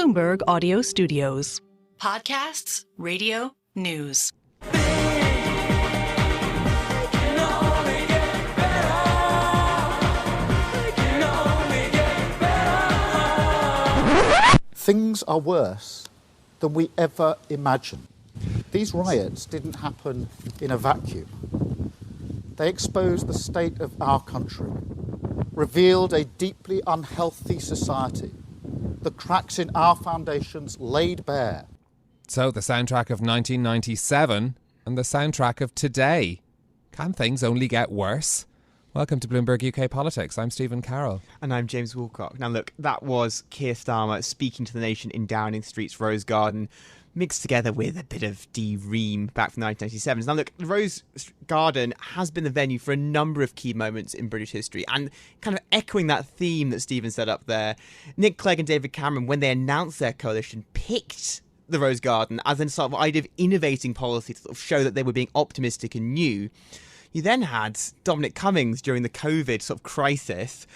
Bloomberg Audio Studios. Podcasts, radio, news. Things are worse than we ever imagined. These riots didn't happen in a vacuum. They exposed the state of our country, revealed a deeply unhealthy society, the cracks in our foundations laid bare. So the soundtrack of 1997 and the soundtrack of today. Can things only get worse? Welcome to Bloomberg UK Politics. I'm Stephen Carroll. And I'm James Woolcock. Now look, that was Keir Starmer speaking to the nation in Downing Street's Rose Garden, mixed together with a bit of D-Ream back from the 1997s. Now look, the Rose Garden has been the venue for a number of key moments in British history, and kind of echoing that theme that Stephen set up there, Nick Clegg and David Cameron, when they announced their coalition, picked the Rose Garden as a sort of idea of innovating policy to sort of show that they were being optimistic and new. You then had Dominic Cummings during the COVID sort of crisis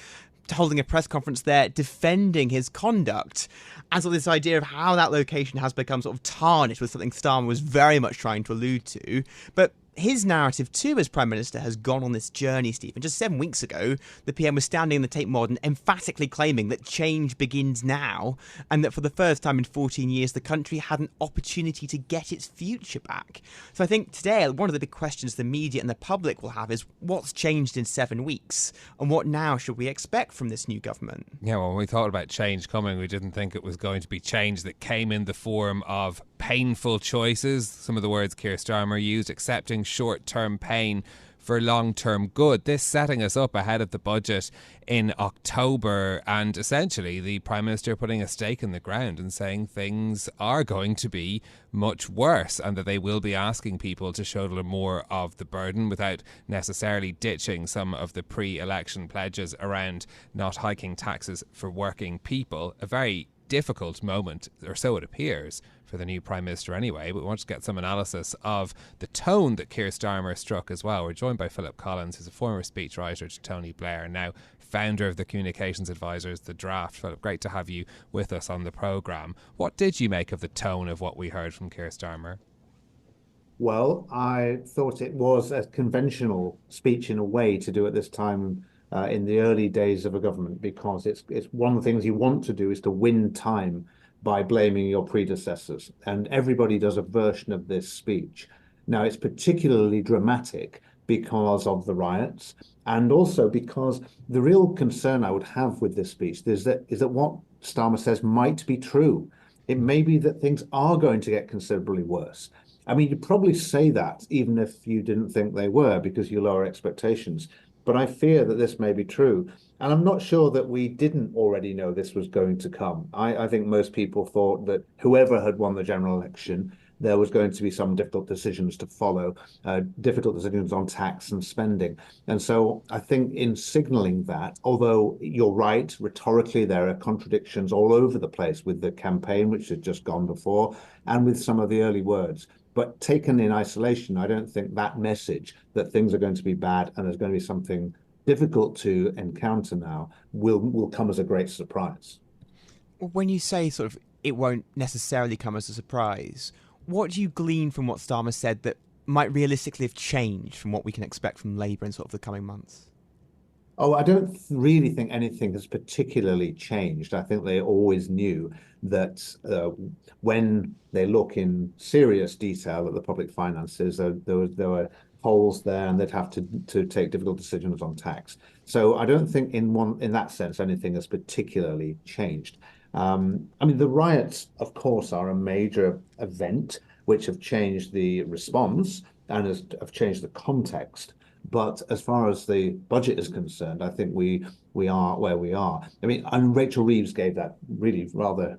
holding a press conference there defending his conduct, and sort of this idea of how that location has become sort of tarnished with something Starmer was very much trying to allude to. But his narrative too as Prime Minister has gone on this journey, Stephen. Just 7 weeks ago, the PM was standing in the Tate Modern emphatically claiming that change begins now, and that for the first time in 14 years, the country had an opportunity to get its future back. So I think today, one of the big questions the media and the public will have is what's changed in 7 weeks, and what now should we expect from this new government? Yeah, well, when we thought about change coming, we didn't think it was going to be change that came in the form of painful choices. Some of the words Keir Starmer used, accepting short-term pain for long-term good. This setting us up ahead of the budget in October, and essentially the Prime Minister putting a stake in the ground and saying things are going to be much worse, and that they will be asking people to shoulder more of the burden without necessarily ditching some of the pre-election pledges around not hiking taxes for working people. A very difficult moment, or so it appears, for the new Prime Minister anyway, but we want to get some analysis of the tone that Keir Starmer struck as well. We're joined by Philip Collins, who's a former speechwriter to Tony Blair, and now founder of the communications advisors, The Draft. Philip, great to have you with us on the programme. What did you make of the tone of what we heard from Keir Starmer? Well, I thought it was a conventional speech in a way to do at this time in the early days of a government, because it's one of the things you want to do is to win time by blaming your predecessors. And everybody does a version of this speech. Now, it's particularly dramatic because of the riots, and also because the real concern I would have with this speech is that what Starmer says might be true. It may be that things are going to get considerably worse. I mean, you'd probably say that even if you didn't think they were, because you lower expectations. But I fear that this may be true. And I'm not sure that we didn't already know this was going to come. I think most people thought that whoever had won the general election, there was going to be some difficult decisions to follow, difficult decisions on tax and spending. And so I think in signalling that, although you're right, rhetorically, there are contradictions all over the place with the campaign, which had just gone before, and with some of the early words. But taken in isolation, I don't think that message that things are going to be bad and there's going to be something difficult to encounter now will come as a great surprise. When you say sort of it won't necessarily come as a surprise, what do you glean from what Starmer said that might realistically have changed from what we can expect from Labour in sort of the coming months? Oh, I don't really think anything has particularly changed. I think they always knew that when they look in serious detail at the public finances, there were holes there, and they'd have to take difficult decisions on tax. So I don't think in that sense anything has particularly changed. I mean, the riots, of course, are a major event which have changed the response and have changed the context. But as far as the budget is concerned, I think we are where we are. I mean, and Rachel Reeves gave that really rather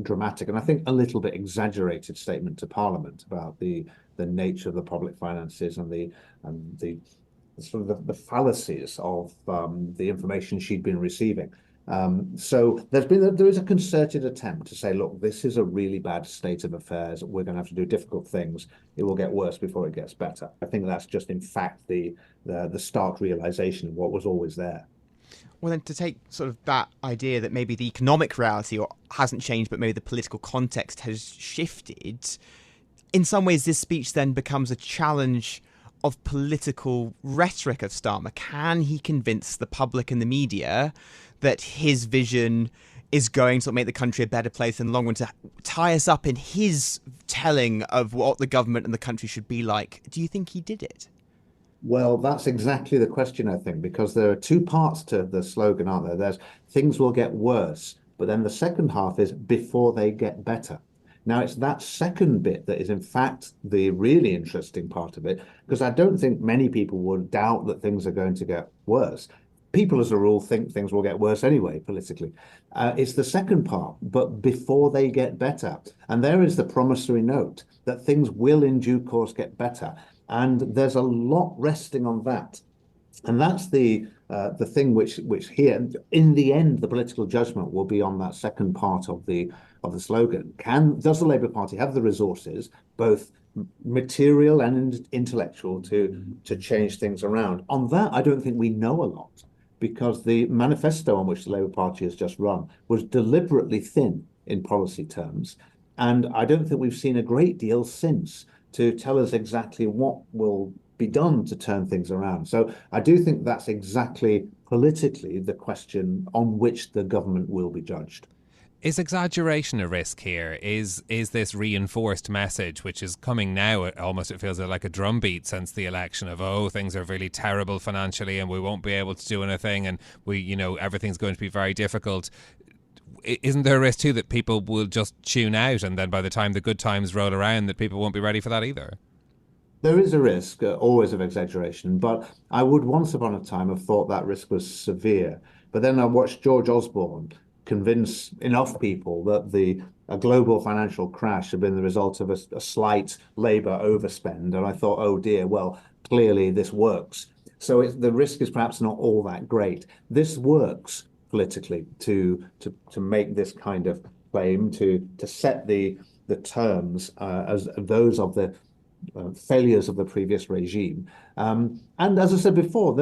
dramatic and I think a little bit exaggerated statement to Parliament about the nature of the public finances and the sort of the fallacies of the information she'd been receiving. So there is a concerted attempt to say, look, this is a really bad state of affairs. We're going to have to do difficult things. It will get worse before it gets better. I think that's just, in fact, the stark realization of what was always there. Well, then to take sort of that idea that maybe the economic reality hasn't changed, but maybe the political context has shifted, in some ways this speech then becomes a challenge of political rhetoric of Starmer. Can he convince the public and the media that his vision is going to make the country a better place in the long run, to tie us up in his telling of what the government and the country should be like? Do you think he did it? Well, that's exactly the question, I think, because there are two parts to the slogan, aren't there? There's things will get worse, but then the second half is before they get better. Now, it's that second bit that is, in fact, the really interesting part of it, because I don't think many people would doubt that things are going to get worse. People, as a rule, think things will get worse anyway, politically. It's the second part, but before they get better. And there is the promissory note that things will, in due course, get better. And there's a lot resting on that. And that's the thing which here, in the end, the political judgment will be on that second part of the slogan. Does the Labour Party have the resources, both material and intellectual, to change things around? On that, I don't think we know a lot, because the manifesto on which the Labour Party has just run was deliberately thin in policy terms, and I don't think we've seen a great deal since to tell us exactly what will be done to turn things around. So I do think that's exactly politically the question on which the government will be judged. Is exaggeration a risk here? Is this reinforced message, which is coming now, it feels like a drumbeat since the election of, oh, things are really terrible financially and we won't be able to do anything and everything's going to be very difficult. Isn't there a risk too that people will just tune out, and then by the time the good times roll around that people won't be ready for that either? There is a risk, always, of exaggeration, but I would once upon a time have thought that risk was severe. But then I watched George Osborne convince enough people that a global financial crash had been the result of a slight Labour overspend. And I thought, oh dear, well, clearly this works. So the risk is perhaps not all that great. This works politically to make this kind of claim, to set the terms as those of the failures of the previous regime. And as I said before,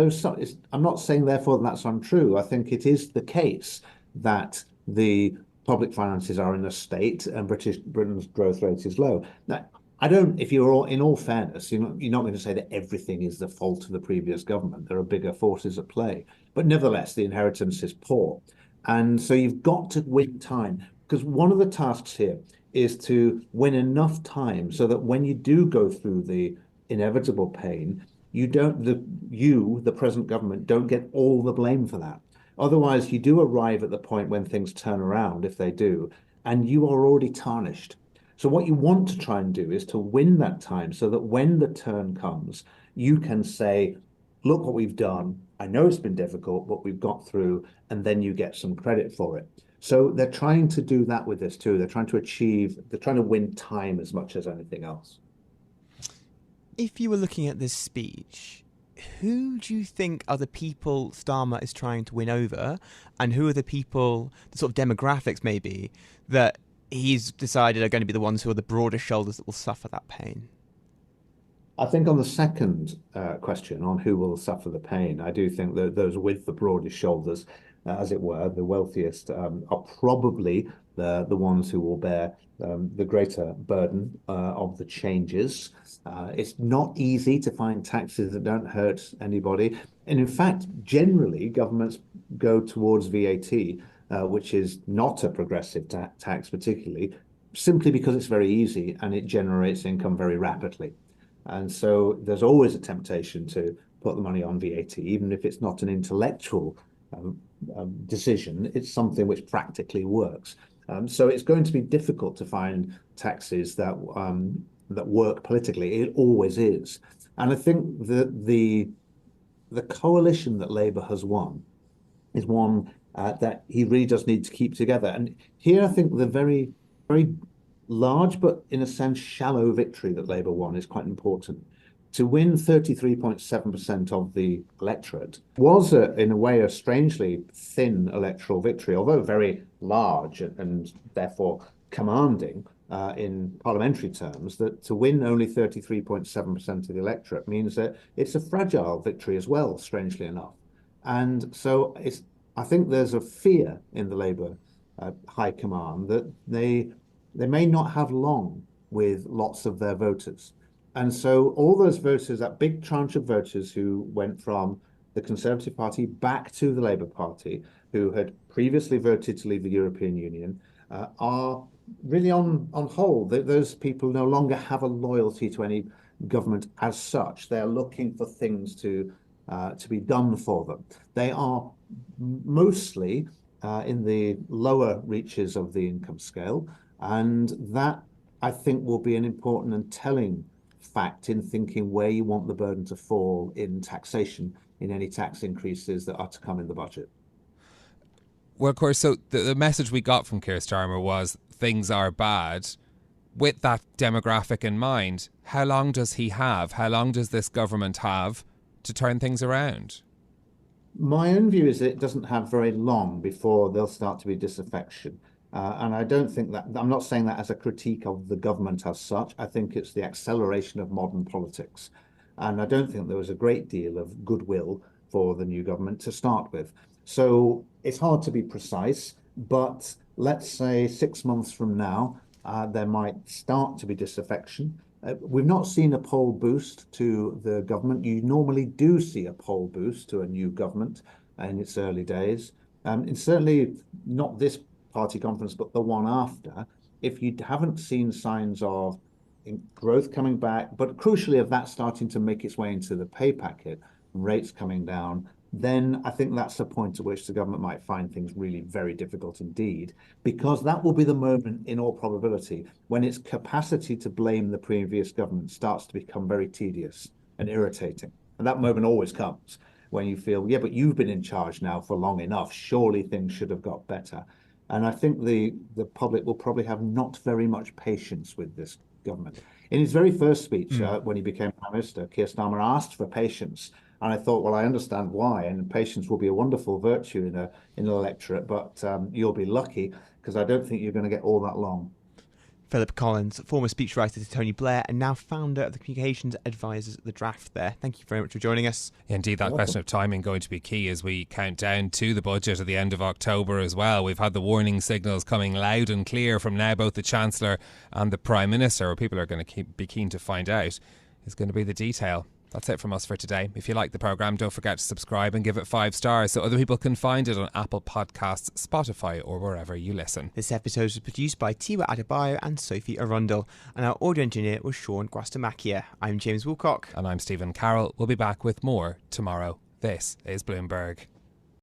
I'm not saying therefore that's untrue. I think it is the case that the public finances are in a state and Britain's growth rate is low. Now, if you're in all fairness, you're not going to say that everything is the fault of the previous government. There are bigger forces at play. But nevertheless, the inheritance is poor. And so you've got to win time, because one of the tasks here is to win enough time so that when you do go through the inevitable pain, the present government, don't get all the blame for that. Otherwise, you do arrive at the point when things turn around, if they do, and you are already tarnished. So what you want to try and do is to win that time so that when the turn comes, you can say, look what we've done. I know it's been difficult, but we've got through, and then you get some credit for it. So they're trying to do that with this too. They're trying to win time as much as anything else. If you were looking at this speech, who do you think are the people Starmer is trying to win over, and who are the people, the sort of demographics maybe, that he's decided are going to be the ones who are the broader shoulders that will suffer that pain? I think on the second question, on who will suffer the pain, I do think that those with the broadest shoulders, as it were, the wealthiest, are probably the ones who will bear the greater burden of the changes. It's not easy to find taxes that don't hurt anybody. And in fact, generally, governments go towards VAT, which is not a progressive tax particularly, simply because it's very easy and it generates income very rapidly. And so there's always a temptation to put the money on VAT, even if it's not an intellectual decision. It's something which practically works. So it's going to be difficult to find taxes that work politically. It always is. And I think that the coalition that Labour has won is one that he really does need to keep together. And here I think the very, very large, but in a sense shallow victory that Labour won is quite important. To win 33.7% of the electorate was, in a way, a strangely thin electoral victory, although very large and therefore commanding in parliamentary terms. That to win only 33.7% of the electorate means that it's a fragile victory as well, strangely enough. And so I think there's a fear in the Labour high command that they may not have long with lots of their voters. And so all those voters, that big tranche of voters who went from the Conservative Party back to the Labour Party, who had previously voted to leave the European Union, are really on hold. Those people no longer have a loyalty to any government as such. They're looking for things to be done for them. They are mostly in the lower reaches of the income scale, and that I think will be an important and telling fact in thinking where you want the burden to fall in taxation, in any tax increases that are to come in the budget. Well, of course, so the message we got from Keir Starmer was things are bad. With that demographic in mind, how long does he have? How long does this government have to turn things around? My own view is that it doesn't have very long before there'll start to be disaffection. And I don't think that, I'm not saying that as a critique of the government as such. I think it's the acceleration of modern politics. And I don't think there was a great deal of goodwill for the new government to start with. So it's hard to be precise, but let's say 6 months from now, there might start to be disaffection. We've not seen a poll boost to the government. You normally do see a poll boost to a new government in its early days. And certainly not this party conference, but the one after. If you haven't seen signs of growth coming back, but crucially of that starting to make its way into the pay packet, rates coming down, then I think that's the point at which the government might find things really very difficult indeed, because that will be the moment, in all probability, when its capacity to blame the previous government starts to become very tedious and irritating. And that moment always comes when you feel, yeah, but you've been in charge now for long enough. Surely things should have got better. And I think the public will probably have not very much patience with this government. In his very first speech, when he became Prime Minister, Keir Starmer asked for patience. And I thought, well, I understand why. And patience will be a wonderful virtue in an electorate, but you'll be lucky because I don't think you're going to get all that long. Philip Collins, former speechwriter to Tony Blair and now founder of the Communications Advisors at The Draft there. Thank you very much for joining us. Indeed, that question of timing going to be key as we count down to the budget at the end of October as well. We've had the warning signals coming loud and clear from now both the Chancellor and the Prime Minister. What people are going to be keen to find out is going to be the detail. That's it from us for today. If you like the programme, don't forget to subscribe and give it 5 stars so other people can find it on Apple Podcasts, Spotify or wherever you listen. This episode was produced by Tiwa Adebayo and Sophie Arundel, and our audio engineer was Sean Guastamakia. I'm James Woolcock. And I'm Stephen Carroll. We'll be back with more tomorrow. This is Bloomberg.